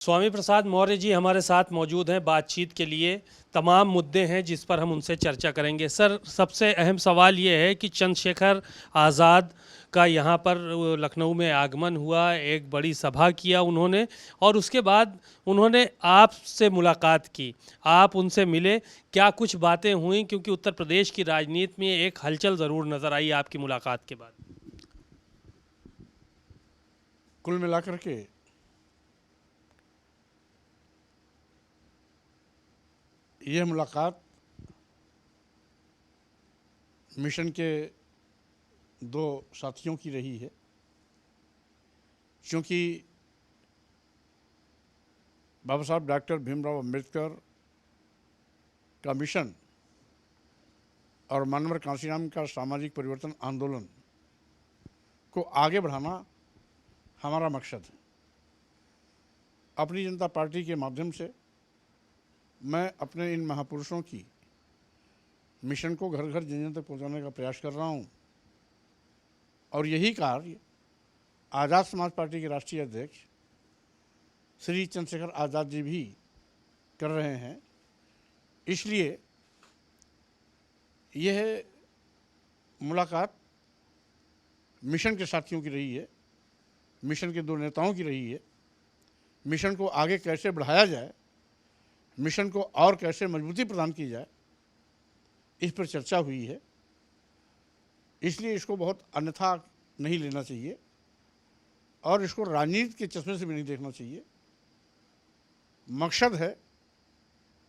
स्वामी प्रसाद मौर्य जी हमारे साथ मौजूद हैं बातचीत के लिए। तमाम मुद्दे हैं जिस पर हम उनसे चर्चा करेंगे। सर, सबसे अहम सवाल ये है कि चंद्रशेखर आज़ाद का यहाँ पर लखनऊ में आगमन हुआ, एक बड़ी सभा किया उन्होंने, और उसके बाद उन्होंने आपसे मुलाकात की, आप उनसे मिले। क्या कुछ बातें हुई? क्योंकि उत्तर प्रदेश की राजनीति में एक हलचल ज़रूर नज़र आई आपकी मुलाकात के बाद। कुल मिलाकर के यह मुलाकात मिशन के दो साथियों की रही है, क्योंकि बाबा साहब डॉक्टर भीमराव अंबेडकर का मिशन और मानवर कांशीराम का सामाजिक परिवर्तन आंदोलन को आगे बढ़ाना हमारा मकसद है। अपनी जनता पार्टी के माध्यम से मैं अपने इन महापुरुषों की मिशन को घर घर जन जन तक पहुंचाने का प्रयास कर रहा हूं, और यही कार्य आज़ाद समाज पार्टी के राष्ट्रीय अध्यक्ष श्री चंद्रशेखर आज़ाद जी भी कर रहे हैं। इसलिए यह मुलाकात मिशन के साथियों की रही है, मिशन के दो नेताओं की रही है। मिशन को आगे कैसे बढ़ाया जाए, मिशन को और कैसे मजबूती प्रदान की जाए, इस पर चर्चा हुई है। इसलिए इसको बहुत अन्यथा नहीं लेना चाहिए और इसको राजनीति के चश्मे से भी नहीं देखना चाहिए। मकसद है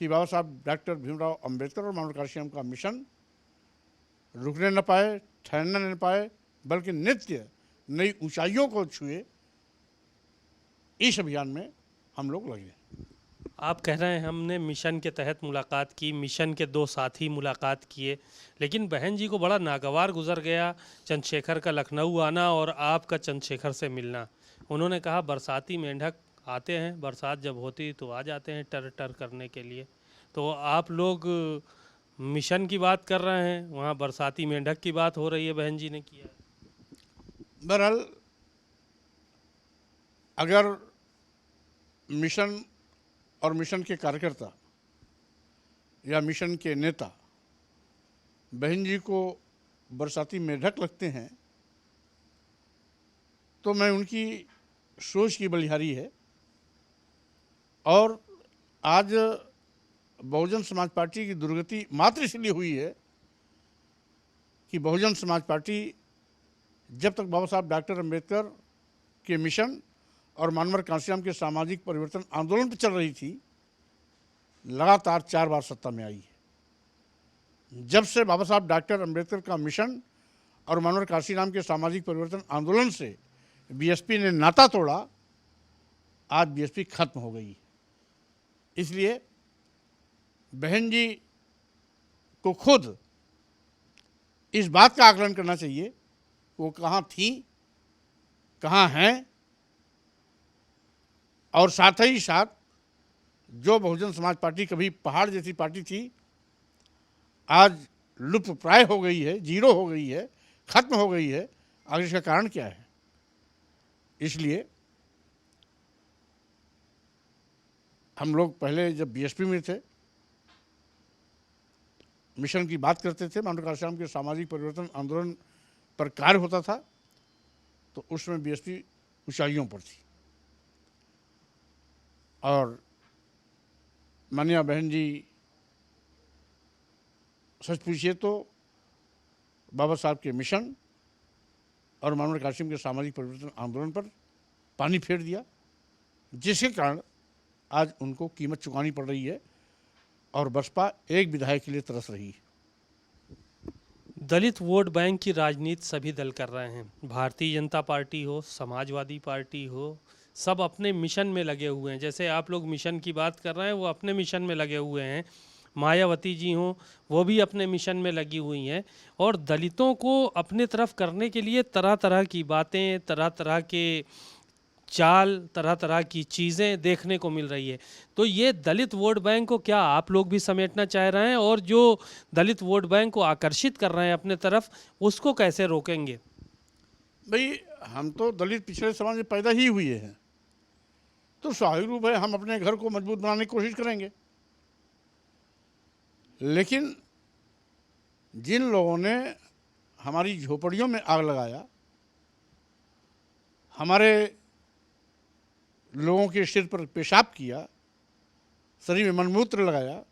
कि बाबा साहब डॉक्टर भीमराव अंबेडकर और मानव कांशीराम का मिशन रुकने न पाए, ठहरने न पाए, बल्कि नित्य नई ऊंचाइयों को छुए। इस अभियान में हम लोग लगे। आप कह रहे हैं हमने मिशन के तहत मुलाकात की, मिशन के दो साथी मुलाकात किए, लेकिन बहन जी को बड़ा नागवार गुजर गया चंद्रशेखर का लखनऊ आना और आपका चंद्रशेखर से मिलना। उन्होंने कहा बरसाती मेंढक आते हैं, बरसात जब होती तो आ जाते हैं टर टर करने के लिए। तो आप लोग मिशन की बात कर रहे हैं, वहाँ बरसाती मेंढक की बात हो रही है, बहन जी ने किया। बहरहाल अगर मिशन और मिशन के कार्यकर्ता या मिशन के नेता बहन जी को बरसाती मेढक लगते हैं तो मैं उनकी सोच की बलिहारी है। और आज बहुजन समाज पार्टी की दुर्गति मात्र इसलिए हुई है कि बहुजन समाज पार्टी जब तक बाबा साहब डॉक्टर अंबेडकर के मिशन और मानवर कांशीराम के सामाजिक परिवर्तन आंदोलन पर चल रही थी, लगातार 4 बार सत्ता में आई है। जब से बाबा साहब डॉक्टर अंबेडकर का मिशन और मानवर कांशीराम के सामाजिक परिवर्तन आंदोलन से बीएसपी ने नाता तोड़ा, आज बीएसपी खत्म हो गई। इसलिए बहन जी को खुद इस बात का आकलन करना चाहिए वो कहाँ थी, कहाँ हैं, और साथ ही साथ जो बहुजन समाज पार्टी कभी पहाड़ जैसी पार्टी थी, आज लुप्त प्राय हो गई है, जीरो हो गई है, खत्म हो गई है। आखिर इसका कारण क्या है? इसलिए हम लोग पहले जब बीएसपी में थे, मिशन की बात करते थे, मानव कांशीराम के सामाजिक परिवर्तन आंदोलन पर कार्य होता था, तो उसमें बीएसपी ऊंचाइयों पर थी। और माननीय बहन जी सच पूछिए तो बाबा साहब के मिशन और मानव कांशीराम के सामाजिक परिवर्तन आंदोलन पर पानी फेर दिया, जिसके कारण आज उनको कीमत चुकानी पड़ रही है और बसपा एक विधायक के लिए तरस रही है। दलित वोट बैंक की राजनीति सभी दल कर रहे हैं, भारतीय जनता पार्टी हो, समाजवादी पार्टी हो, सब अपने मिशन में लगे हुए हैं। जैसे आप लोग मिशन की बात कर रहे हैं, वो अपने मिशन में लगे हुए हैं। मायावती जी हों, वो भी अपने मिशन में लगी हुई हैं, और दलितों को अपने तरफ करने के लिए तरह तरह की बातें, तरह तरह के चाल, तरह तरह की चीज़ें देखने को मिल रही है। तो ये दलित वोट बैंक को क्या आप लोग भी समेटना चाह रहे हैं, और जो दलित वोट बैंक को आकर्षित कर रहे हैं अपने तरफ, उसको कैसे रोकेंगे? भाई, हम तो दलित पिछड़े समाज में पैदा ही हुए हैं, तो स्वाभाविक रूप है हम अपने घर को मजबूत बनाने की कोशिश करेंगे। लेकिन जिन लोगों ने हमारी झोपड़ियों में आग लगाया, हमारे लोगों के सिर पर पेशाब किया, शरीर में मलमूत्र लगाया,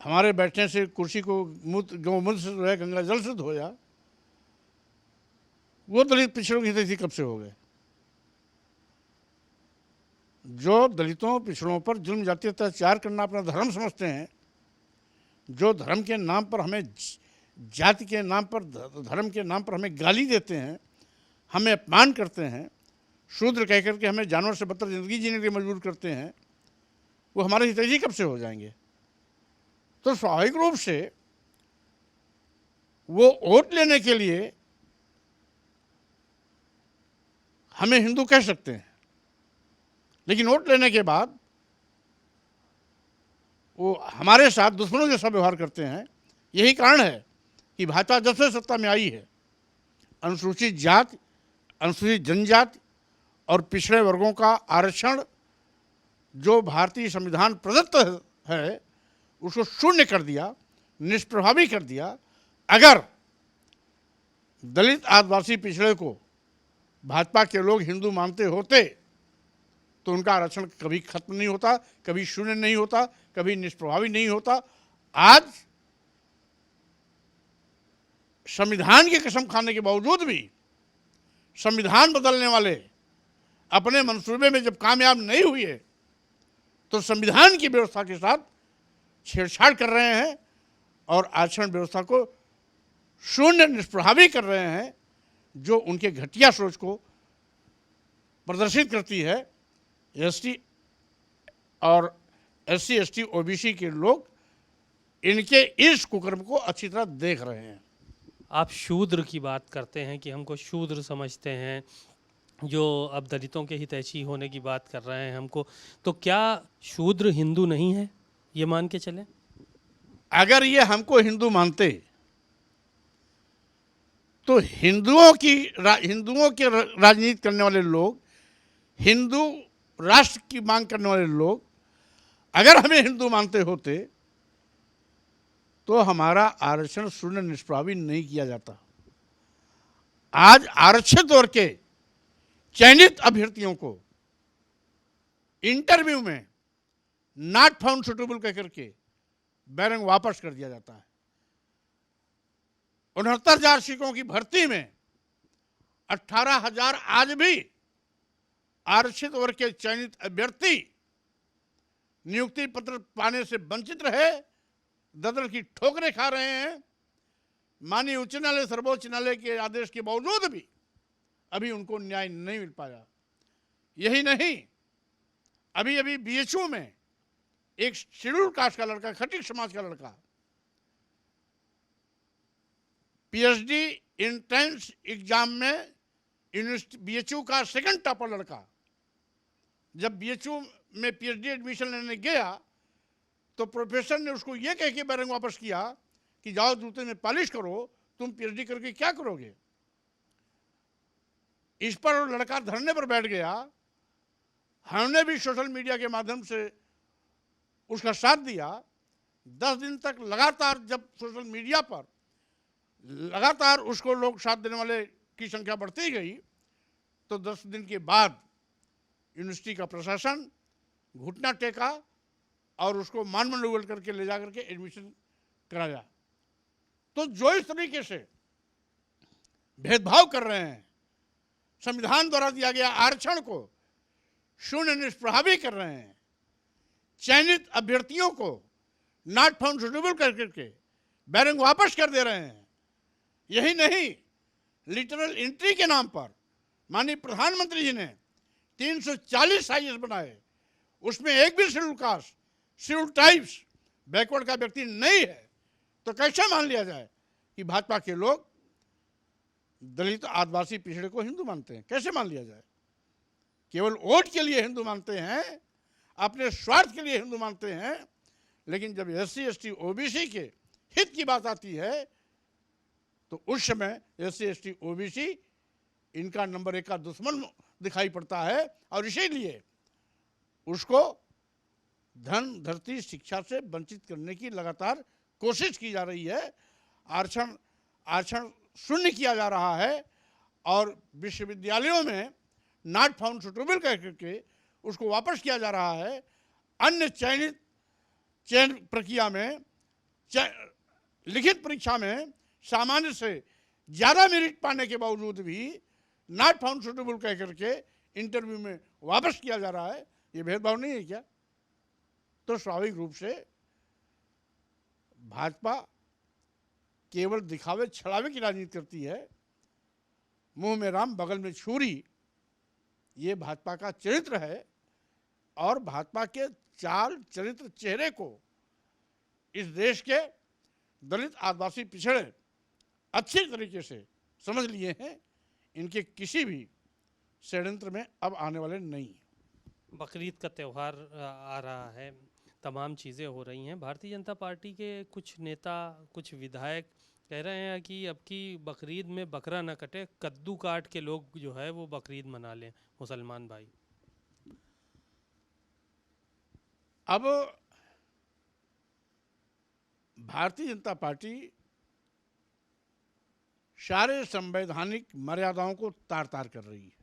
हमारे बैठने से कुर्सी को गौमूत्र से धोया, गंगा जल से धोया, वो दलित पिछड़ों की हितैषी कब से हो गए? जो दलितों पिछड़ों पर जुल्म जातीय अत्याचार करना अपना धर्म समझते हैं, जो धर्म के नाम पर हमें, जाति के नाम पर, धर्म के नाम पर हमें गाली देते हैं, हमें अपमान करते हैं, शूद्र कह करके हमें जानवर से बदतर जिंदगी जीने के लिए मजबूर करते हैं, वो हमारे हितैषी कब से हो जाएंगे? तो स्वाभाविक रूप से वो वोट लेने के लिए हमें हिंदू कह सकते हैं, लेकिन वोट लेने के बाद वो हमारे साथ दुश्मनों जैसा व्यवहार करते हैं। यही कारण है कि भाजपा जब से सत्ता में आई है, अनुसूचित जाति, अनुसूचित जनजाति और पिछड़े वर्गों का आरक्षण जो भारतीय संविधान प्रदत्त है उसको शून्य कर दिया, निष्प्रभावी कर दिया। अगर दलित आदिवासी पिछड़े को भाजपा के लोग हिंदू मानते होते तो उनका आरक्षण कभी खत्म नहीं होता, कभी शून्य नहीं होता, कभी निष्प्रभावी नहीं होता। आज संविधान की कसम खाने के बावजूद भी संविधान बदलने वाले अपने मंसूबे में जब कामयाब नहीं हुए तो संविधान की व्यवस्था के साथ छेड़छाड़ कर रहे हैं और आरक्षण व्यवस्था को शून्य निष्प्रभावी कर रहे हैं, जो उनके घटिया सोच को प्रदर्शित करती है। एसटी और एससी एसटी ओबीसी के लोग इनके इस कुकर्म को अच्छी तरह देख रहे हैं। आप शूद्र की बात करते हैं कि हमको शूद्र समझते हैं, जो अब दलितों के हितैषी होने की बात कर रहे हैं हमको, तो क्या शूद्र हिंदू नहीं है, ये मान के चलें? अगर ये हमको हिंदू मानते तो हिंदुओं के राजनीति करने वाले लोग, हिंदू राष्ट्र की मांग करने वाले लोग अगर हमें हिंदू मानते होते तो हमारा आरक्षण शून्य निष्प्रभावी नहीं किया जाता। आज आरक्षित वर्ग के चयनित अभ्यर्थियों को इंटरव्यू में नॉट फाउंड सुटेबल कह करके बैरंग वापस कर दिया जाता है। 69,000 शिक्षकों की भर्ती में 18,000 आज भी आरक्षित वर्ग के चयनित अभ्यर्थी नियुक्ति पत्र पाने से वंचित रहे, ददर की ठोकरें खा रहे हैं। माननीय उच्च न्यायालय, सर्वोच्च न्यायालय के आदेश के बावजूद भी अभी उनको न्याय नहीं मिल पाया। यही नहीं, अभी अभी बीएचयू में एक शेड्यूल कास्ट का लड़का, खटिक समाज का लड़का, पीएचडी एंट्रेंस एग्जाम में यूनिवर्सिटी बीएचयू का सेकंड टॉपर लड़का, जब बीएचयू में पीएचडी एडमिशन लेने गया तो प्रोफेसर ने उसको ये कह के बैरंग वापस किया कि जाओ जूते में पॉलिश करो, तुम पीएचडी करके क्या करोगे। इस पर वो लड़का धरने पर बैठ गया। हमने भी सोशल मीडिया के माध्यम से उसका साथ दिया। 10 दिन तक लगातार जब सोशल मीडिया पर लगातार उसको लोग साथ देने वाले की संख्या बढ़ती गई तो 10 दिन के बाद यूनिवर्सिटी का प्रशासन घुटना टेका और उसको मानमंडल करके ले जा करके एडमिशन कराया। तो जो इस तरीके से भेदभाव कर रहे हैं, संविधान द्वारा दिया गया आरक्षण को शून्य निष्प्रभावी कर रहे हैं, चयनित अभ्यर्थियों को नॉट फाउंड सुटेबल करके बैरंग वापस कर दे रहे हैं। यही नहीं, लिटरल एंट्री के नाम पर माननीय प्रधानमंत्री जी ने 340 साइज बनाए, उसमें एक भी schedule caste, schedule tribes, backward का व्यक्ति नहीं है। तो कैसे मान लिया जाए कि भाजपा के लोग दलित आदिवासी पिछड़े को हिंदू मानते हैं? कैसे मान लिया जाए? केवल वोट के लिए हिंदू मानते हैं, अपने स्वार्थ के लिए हिंदू मानते हैं। लेकिन जब एससी एसटी ओबीसी के हित की बात आती है तो उस समय एससी एसटी ओबीसी इनका नंबर 1 का दिखाई पड़ता है और इसीलिए उसको धन धरती शिक्षा से वंचित करने की लगातार कोशिश की जा रही है। आरक्षण आरक्षण शून्य किया जा रहा है और विश्वविद्यालयों में नॉट फाउंड सुटेबल कह करके उसको वापस किया जा रहा है। अन्य चयन प्रक्रिया में लिखित परीक्षा में सामान्य से ज़्यादा मेरिट पाने के बावजूद भी नॉट फाउंड सुटेबल कह करके इंटरव्यू में वापस किया जा रहा है। ये भेदभाव नहीं है क्या? तो स्वाभाविक रूप से भाजपा केवल दिखावे छलावे की राजनीति करती है। मुंह में राम बगल में छुरी, ये भाजपा का चरित्र है और भाजपा के चाल चरित्र चेहरे को इस देश के दलित आदिवासी पिछड़े अच्छी तरीके से समझ लिए हैं। इनके किसी भी षड्यंत्र में अब आने वाले नहीं हैं। बकरीद का त्यौहार आ रहा है, तमाम चीज़ें हो रही हैं। भारतीय जनता पार्टी के कुछ नेता, कुछ विधायक कह रहे हैं कि अब की बकरीद में बकरा न कटे, कद्दू काट के लोग जो है वो बकरीद मना लें मुसलमान भाई। अब भारतीय जनता पार्टी सारे संवैधानिक मर्यादाओं को तार तार कर रही है।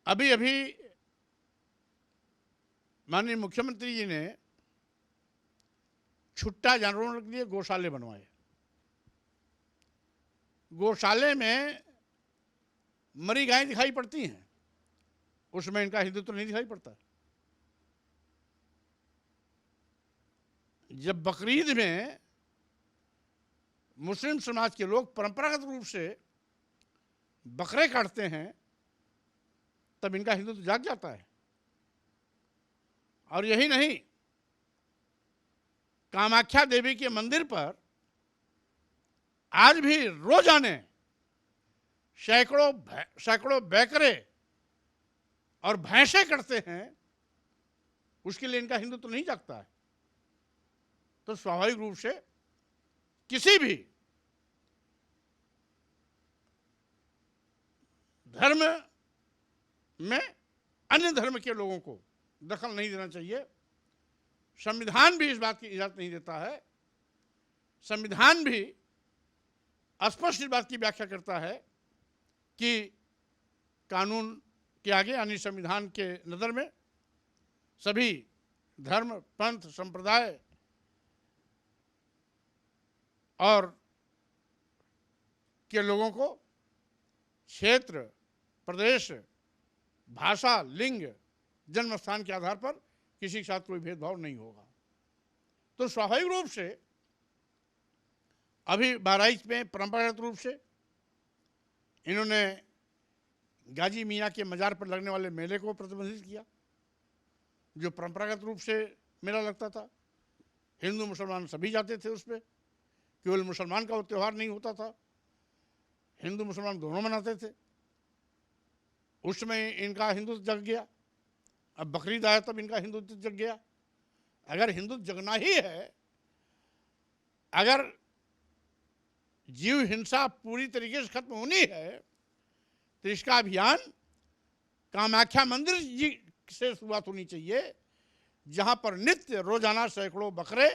अभी अभी माननीय मुख्यमंत्री जी ने छुट्टा जानवरों के लिए गौशाले बनवाए। गौशाले में मरी गायें दिखाई पड़ती हैं, उसमें इनका हिंदुत्व नहीं दिखाई पड़ता। जब बकरीद में मुस्लिम समाज के लोग परंपरागत रूप से बकरे काटते हैं, तब इनका हिंदुत्व जाग जाता है। और यही नहीं, कामाख्या देवी के मंदिर पर आज भी रोजाने सैकड़ों बैकरे और भैंसे करते हैं, उसके लिए इनका हिंदुत्व नहीं जागता है। तो स्वाभाविक रूप से किसी भी धर्म में अन्य धर्म के लोगों को दखल नहीं देना चाहिए। संविधान भी इस बात की इजाजत नहीं देता है। संविधान भी स्पष्ट इस बात की व्याख्या करता है कि कानून के आगे यानी संविधान के नज़र में सभी धर्म, पंथ, संप्रदाय और के लोगों को क्षेत्र, प्रदेश, भाषा, लिंग, जन्म स्थान के आधार पर किसी के साथ कोई भेदभाव नहीं होगा। तो स्वाभाविक रूप से अभी बहराइच में परंपरागत रूप से इन्होंने गाजी मियाँ के मज़ार पर लगने वाले मेले को प्रतिबंधित किया, जो परंपरागत रूप से मेला लगता था। हिंदू मुसलमान सभी जाते थे उस पर, केवल मुसलमान का वो त्यौहार नहीं होता था, हिंदू मुसलमान दोनों मनाते थे। उस समय इनका हिंदुत्व जग गया। अब बकरीद आया तब इनका हिंदुत्व जग गया। अगर हिंदुत्व जगना ही है, अगर जीव हिंसा पूरी तरीके से खत्म होनी है, तो इसका अभियान कामाख्या मंदिर जी से शुरुआत होनी चाहिए, जहां पर नित्य रोजाना सैकड़ों बकरे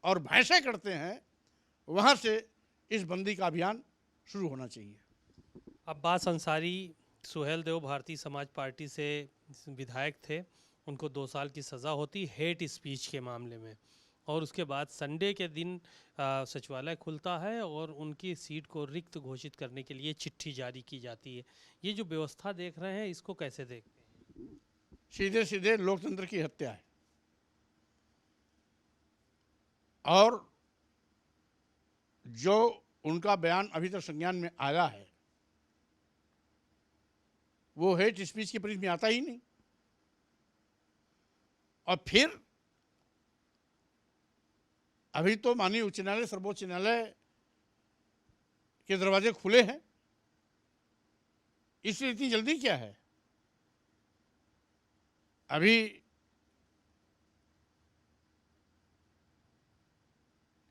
और भैंसे करते हैं। वहां से इस बंदी का अभियान शुरू होना चाहिए। अब्बास अंसारी सुहेल देव भारतीय समाज पार्टी से विधायक थे, उनको 2 साल की सज़ा होती हेट स्पीच के मामले में, और उसके बाद संडे के दिन सचिवालय खुलता है और उनकी सीट को रिक्त घोषित करने के लिए चिट्ठी जारी की जाती है। ये जो व्यवस्था देख रहे हैं, इसको कैसे देखते हैं? सीधे सीधे लोकतंत्र की हत्या है। और जो उनका बयान अभी तक संज्ञान में आया है, वो हेट स्पीच की परिधि में आता ही नहीं। और फिर अभी तो माननीय उच्च न्यायालय, सर्वोच्च न्यायालय के दरवाजे खुले हैं, इसलिए इतनी जल्दी क्या है? अभी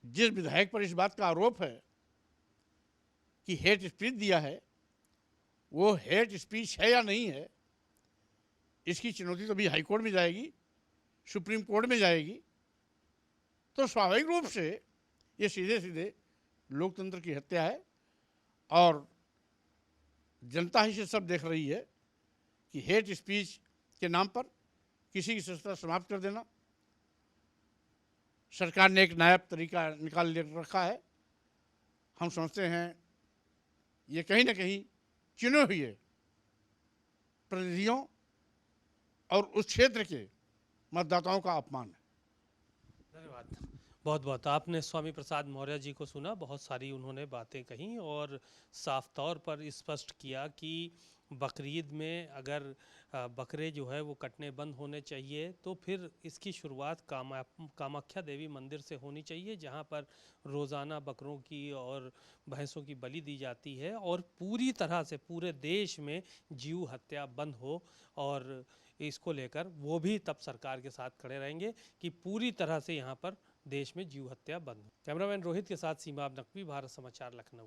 जिस विधायक पर इस बात का आरोप है कि हेट स्पीच दिया है, वो हेट स्पीच है या नहीं है, इसकी चुनौती तो अभी हाई कोर्ट में जाएगी, सुप्रीम कोर्ट में जाएगी। तो स्वाभाविक रूप से ये सीधे सीधे लोकतंत्र की हत्या है और जनता ही से सब देख रही है कि हेट स्पीच के नाम पर किसी की सत्ता समाप्त कर देना सरकार ने एक नायाब तरीका निकाल ले रखा है। हम समझते हैं ये कहीं ना कहीं चुने हुए प्रतिनिधियों और उस क्षेत्र के मतदाताओं का अपमान है। धन्यवाद। बहुत बहुत आपने स्वामी प्रसाद मौर्य जी को सुना, बहुत सारी उन्होंने बातें कही और साफ तौर पर स्पष्ट किया कि बकरीद में अगर बकरे जो है वो कटने बंद होने चाहिए तो फिर इसकी शुरुआत कामाख्या देवी मंदिर से होनी चाहिए, जहां पर रोज़ाना बकरों की और भैंसों की बलि दी जाती है और पूरी तरह से पूरे देश में जीव हत्या बंद हो। और इसको लेकर वो भी तब सरकार के साथ खड़े रहेंगे कि पूरी तरह से यहाँ पर देश में जीव हत्या बंद हो। कैमरामैन रोहित के साथ सीमा नकवी, भारत समाचार, लखनऊ।